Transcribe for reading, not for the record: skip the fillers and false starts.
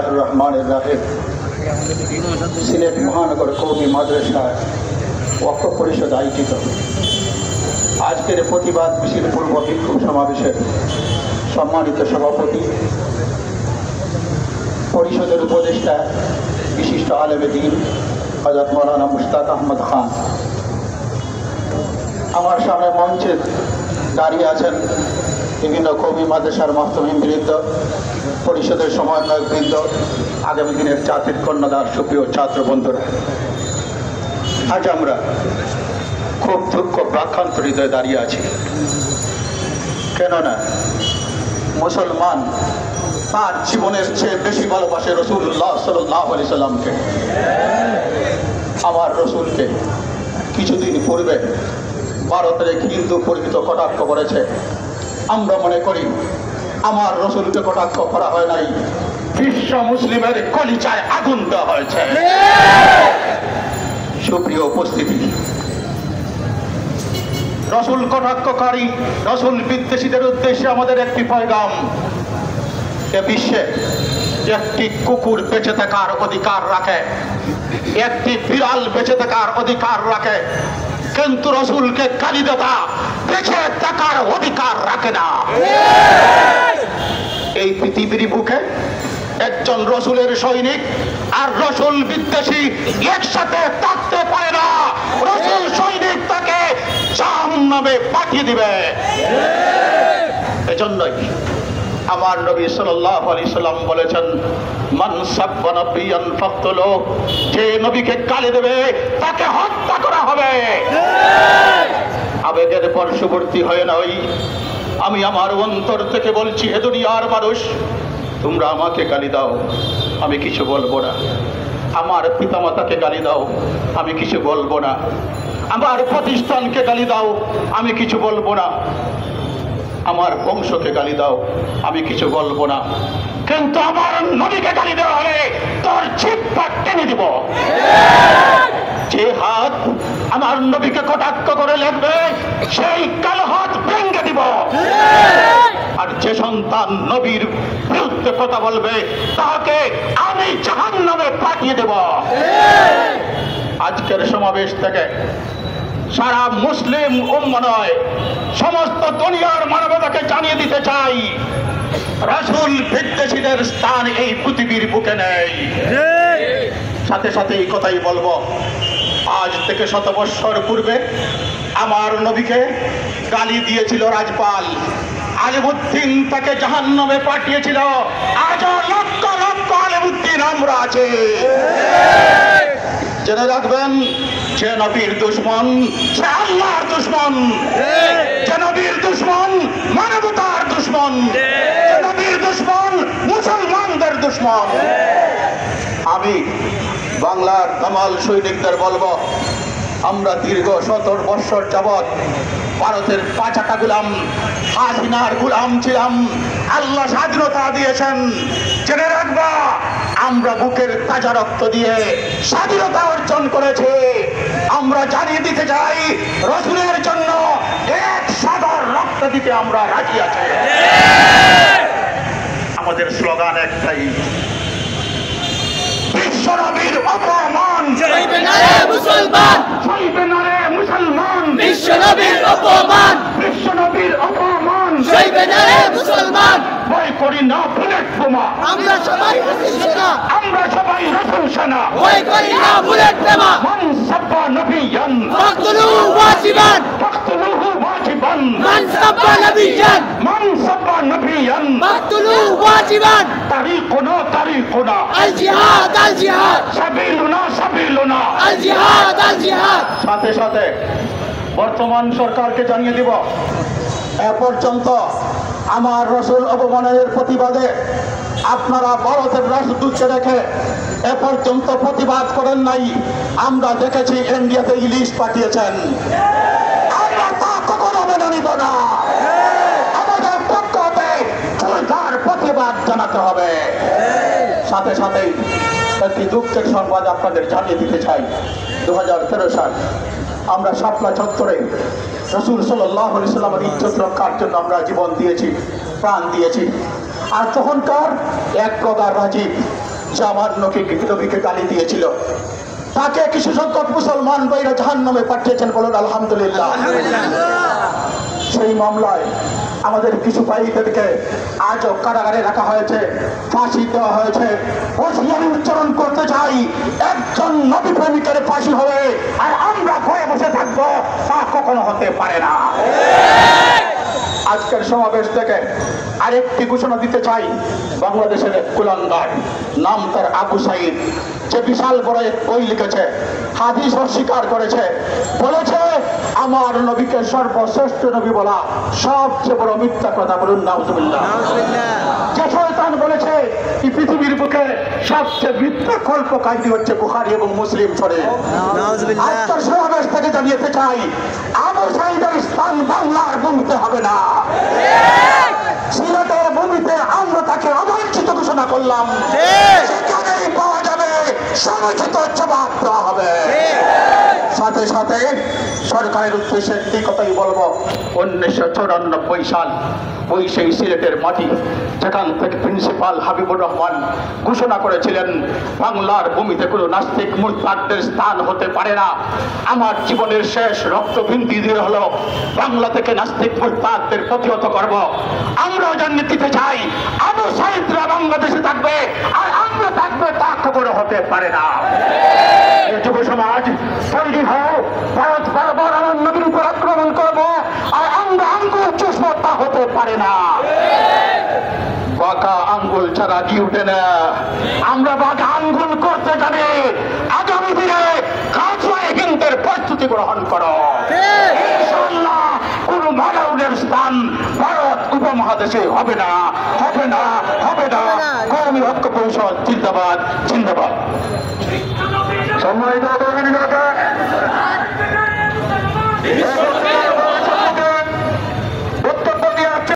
বিসমিল্লাহির রহমানির রহিম। সিলেট মহানগর কওমি মাদ্রাসায় ওয়াকফ পরিষদ আয়োজিত আজকের প্রতিবাদ মিছিল পূর্ব বিক্ষোভ সমাবেশের সম্মানিত সভাপতি, পরিষদের উপদেষ্টা, বিশিষ্ট আলেমে দ্বীন হযরত মাওলানা মুশতাক আহমদ খান, আমার সামনে মঞ্চে দাঁড়িয়ে আছেন বিভিন্ন কওমি মাদ্রাসার মাহতামিমবৃন্দ, পরিষদের সমন্বয়কবৃন্দ, আগামী দিনের জাতির কন্যাদার সুপ্রিয় ছাত্র বন্ধুরা, আজ আমরা খুব দুঃখ প্রাক্ষান্ত হৃদয়ে দাঁড়িয়ে আছি। কেননা মুসলমান তার জীবনের চেয়ে বেশি ভালোবাসে রাসূলুল্লাহ সাল্লাল্লাহু আলাইহি সাল্লামকে। আমার রসুলকে কিছুদিন পূর্বে ভারতের এক হিন্দু পরিচিত কটাক্ষ করেছে। আমরা মনে করি আমার রসুলকে কটাক্ষ করা হয় নাই, বিশ্ব মুসলিমের কলিজায় আগুন দেওয়া হয়েছে। সুপ্রিয় উপস্থিতি, রসুল কটাক্ষকারী, রসুল বিদ্বেষীদের উদ্দেশ্যে আমাদের একটি পয়গাম। এ বিশ্বে একটি কুকুর বেঁচে থাকার অধিকার রাখে, একটি বিড়াল বেঁচে থাকার অধিকার রাখে, কিন্তু রসুলকে গালি দেওয়া বেঁচে থাকার অধিকার রাখে না। এই পৃথিবীর বুকে একজন রসুলের সৈনিক আর রসুল বিদ্বেষী একসাথে থাকতে পারে না। রসুল সৈনিক তাকে জাহান্নামে পাঠিয়ে দিবে। এজন্যই আমার নবী সাল্লাল্লাহু আলাইহি সাল্লাম বলেছেন, মান সাব্বা নবিয়ান ফাকতুলু, যে নবীকে গালি দেবে তাকে হত্যা করা হবে। আবেগের বর্ষবর্তী হয়ে নয়, আমি আমার অন্তর থেকে বলছি, হে দুনিয়ার মানুষ, তোমরা আমাকে গালি দাও, আমি কিছু বলবো না। আমার পিতামাতাকে গালি দাও, আমি কিছু বলবো না। আমার প্রতিষ্ঠানকে গালি দাও, আমি কিছু বলবো না। আমার বংশকে গালি দাও, আমি কিছু বলবো না। কিন্তু আমার নবীকে গালি দেওয়া হলে তোর জিহ্বা টেনে দিব। যে হাত আমার নবীকে কটাক্ষ করে লাগবে, সেই কালো হাত ভেঙে দিব। আর যে সন্তান নবীর বিরুদ্ধে কথা বলবে, তাকে আমি জাহান্নামে পাঠিয়ে দেব। আজকের সমাবেশ থেকে সারা মুসলিম উম্মাহ নয়, সমস্ত দুনিয়ার মানবতাকে জানিয়ে দিতে চাই, রাসূল বিদ্বেষীদের স্থান এই পৃথিবীর বুকে নেই। সাথে সাথে এই কথাই বলবো, আজ থেকে 100 বৎসর পূর্বে আমার নবীকে গালি দিয়েছিল রাজপাল, আলিমউদ্দিন তাকে জাহান্নামে পাঠিয়েছিল। আজও লক্ষ লক্ষ আলিমউদ্দিন আমরা আছে। জেনে রাখবেন, যে নবীর দুশমন সে আল্লাহর দুশমন, যে নবীর দুশমন মানবতার দুশমন, যে নবীর দুশমন মুসলমানদের দুশমন। আমি বাংলার তামাল সৈনিকদের বলবো, আমরা দীর্ঘ 70 বৎসর যাবৎ ভারতের পাঁচাটা গোলাম, হাসিনার গোলাম ছিলাম। আল্লাহ স্বাধীনতা দিয়েছেন, জেনে রাখবা, আমরা বুকের তাজা রক্ত দিয়ে স্বাধীনতা অর্জন করেছি। আমরা জানিয়ে দিতে চাই, রাসূলের জন্য এক সাগর রক্ত দিতে আমরা রাজি আছি। আমাদের স্লোগান একটাই, বিশ্ব নবীর অপমান সইবে না রে মুসলমান, সইবে না রে মুসলমান। বিশ্ব নবীর অপমান, বিশ্ব নবীর অপমান সইবে না রে মুসলমান। ভয় করি না বুলেট বোমা, আমরা সবাই রাসূল সেনা, আমরা সবাই রাসূল সেনা। ভয় করি না বুলেট বোমা। মান সাব্বা নবিয়ান ফাকতুলুহু ওয়াজিবান, ফাকতুলুহু ওয়াজিবান। মান সাব্বা নবিয়ান, মান সাব্বা নবিয়ান ফাকতুলুহু ওয়াজিবান। তারিকুনা তারিকুনা, আল জিহাদ আল জিহাদ, সাবিলুনা সাবিলুনা। আল জিহাদ আল জিহাদ। সাথে সাথে বর্তমান সরকারকে জানিয়ে দিব, এ পর্যন্ত আমার রাসূল অপমানের প্রতিবাদে আপনারা ভারতের রাষ্ট্রদূতকে রেখে এ পর্যন্ত প্রতিবাদ করেন নাই। আমরা দেখেছি ইন্ডিয়াতে ইলিশ পাঠিয়েছেন। আমরা তা কখনো মেনে নিব না। আমাদের পক্ষ হতে জোরদার প্রতিবাদ জানাতে হবে। সাথে সাথেই একটি দুঃখের সংবাদ আপনাদের জানিয়ে দিতে চাই। 2013 সাল আমরা শাপলা চত্বরে রাসূল সাল্লাল্লাহু আলাইহি সাল্লামের ইজ্জত রক্ষার জন্য আমরা জীবন দিয়েছি, প্রাণ দিয়েছি। আর তখনকার এক প্রকার রাজীব যে আমার নবীকে গালি দিয়েছিল, তাকে কিছু সংখ্যক মুসলমান ভাইরা জাহান্নামে পাঠিয়েছেন, বলুন আলহামদুলিল্লাহ। সেই মামলায় আমাদের কিছু ভাইদেরকে আজও কারাগারে রাখা হয়েছে, ফাঁসি দেওয়া হয়েছে। হুঁশিয়ারি উচ্চারণ করতে চাই, একজন নবী প্রেমিকের ফাঁসি হবে আর আমরা ঘরে বসে থাকবো, তা কখনো হতে পারে না। আজকের সমাবেশ থেকে আরেকটি ঘোষণা দিতে চাই, বাংলাদেশের এক কুলাঙ্গার, নাম তার আবু সাইদ, যে বিশাল বড় এক বই লিখেছে, হাদিস অস্বীকার করেছে, বলেছে আমার নবীকে সর্বশ্রেষ্ঠ নবী বলা সবচেয়ে বড় মিথ্যা কথা, বলুন নাউজুবিল্লাহ। যে শয়তান বলেছে এই পৃথিবীর বুকে সবচেয়ে মিথ্যা কল্পকাহিনী হচ্ছে বুখারী এবং মুসলিম শরীফ। আজকের সমাবেশ থেকে জানিয়ে চাই, আবু সাইদের স্থান বাংলার ভূমিতে হবে না, সিলেটের ভূমিতে আমরা তাকে অবাঞ্ছিত ঘোষণা করলাম, সেখানেই পাওয়া যাবে, সমুচিত জবাব দেওয়া হবে। সাথে সাথে সরকারের উদ্দেশ্যে একটি কথাই বলবো, 1994 সাল ওই সেই সিলেটের মাটি যেখান থেকে প্রিন্সিপাল হাবিবুর রহমান ঘোষণা করেছিলেন বাংলার ভূমিতে কোনো নাস্তিক মুরতাদদের স্থান হতে পারে না। আমার জীবনের শেষ রক্তবিন্দু দিয়ে হলো বাংলা থেকে নাস্তিক মুরতাদদের প্রতিহত করব। আমরাও জানিয়ে দিতে চাই, আবু সাইদরা বাংলাদেশে থাকবে আর আমরা থাকবে, তা খবর হতে পারে না। যুব সমাজ তৈরি হও, ভারত বারবার আমার নবীর উপর আক্রমণ করবো আর আমরা আঙ্গুল চুষবো, তা হতে পারে না। বাঁকা আঙ্গুল ছাড়া কি উঠে না, আমরা বাঁকা আঙ্গুল করতে জানি। আগামী দিনে কাজওয়ায়ে হিন্দের প্রস্তুতি গ্রহণ করো, ইনশাআল্লাহ কোন মালাউনের স্থান ভারত উপমহাদেশে হবে না, হবে না,